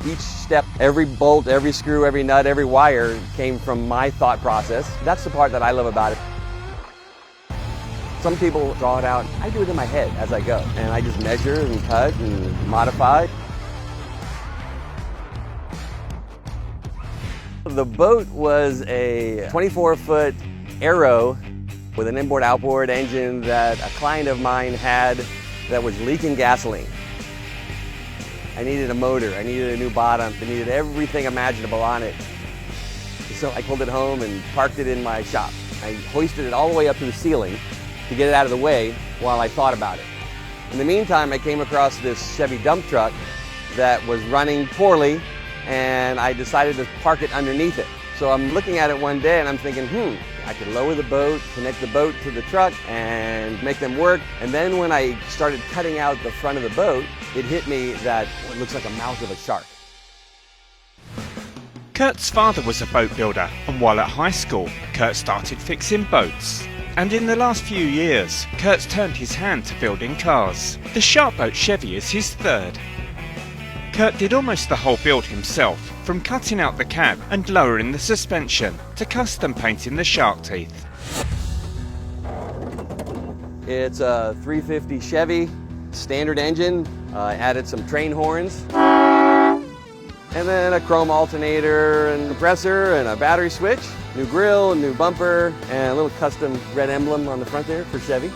Each step, every bolt, every screw, every nut, every wire came from my thought process. That's the part that I love about it. Some people draw it out. I do it in my head as I go, and I just measure and cut and modify. The boat was a 24-foot Arrow with an inboard-outboard engine that a client of mine had that was leaking gasoline. I needed a motor, I needed a new bottom, I needed everything imaginable on it. So I pulled it home and parked it in my shop. I hoisted it all the way up to the ceiling to get it out of the way while I thought about it. In the meantime, I came across this Chevy dump truck that was running poorly, and I decided to park it underneath it. So I'm looking at it one day and I'm thinking, I could lower the boat, connect the boat to the truck and make them work. And then when I started cutting out the front of the boat, it hit me that it looks like a mouth of a shark. Kurt's father was a boat builder, and while at high school, Kurt started fixing boats. And in the last few years, Kurt's turned his hand to building cars. The Sharkboat Chevy is his third. Kurt did almost the whole build himself, from cutting out the cab and lowering the suspension to custom painting the shark teeth. It's a 350 Chevy, standard engine. I added some train horns, and then a chrome alternator and compressor and a battery switch, new grille, new bumper, and a little custom red emblem on the front there for Chevy.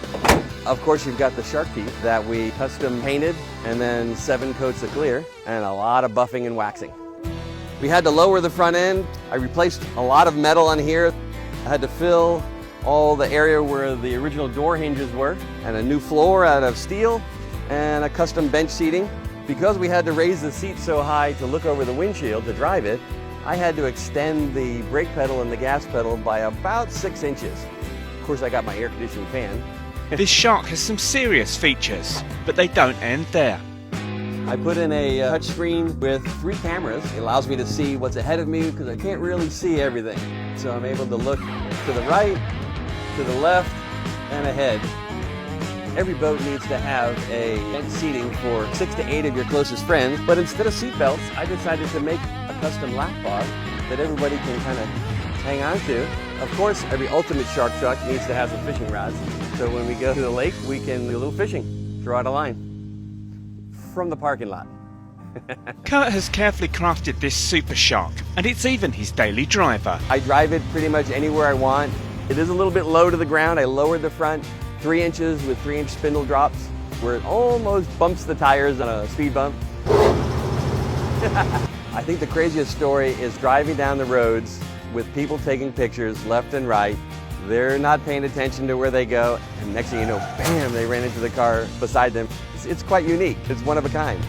Of course, you've got the shark teeth that we custom painted, and then 7 coats of clear, and a lot of buffing and waxing. We had to lower the front end. I replaced a lot of metal on here. I had to fill all the area where the original door hinges were, and a new floor out of steel, and a custom bench seating. Because we had to raise the seat so high to look over the windshield to drive it, I had to extend the brake pedal and the gas pedal by about 6 inches. Of course, I got my air conditioning fan. This shark has some serious features, but they don't end there. I put in a touchscreen with 3 cameras. It allows me to see what's ahead of me because I can't really see everything. So I'm able to look to the right, to the left, and ahead. Every boat needs to have a bench seating for 6 to 8 of your closest friends, but instead of seat belts, I decided to make a custom lap bar that everybody can kind of hang on to. Of course, every ultimate shark truck needs to have some fishing rods. So when we go to the lake, we can do a little fishing, throw out a line from the parking lot. Kurt has carefully crafted this Super Shark, and it's even his daily driver. I drive it pretty much anywhere I want. It is a little bit low to the ground. I lowered the front 3 inches with 3-inch spindle drops where it almost bumps the tires on a speed bump. I think the craziest story is driving down the roads with people taking pictures left and right. They're not paying attention to where they go, and next thing you know, bam, they ran into the car beside them. It's quite unique. It's one of a kind.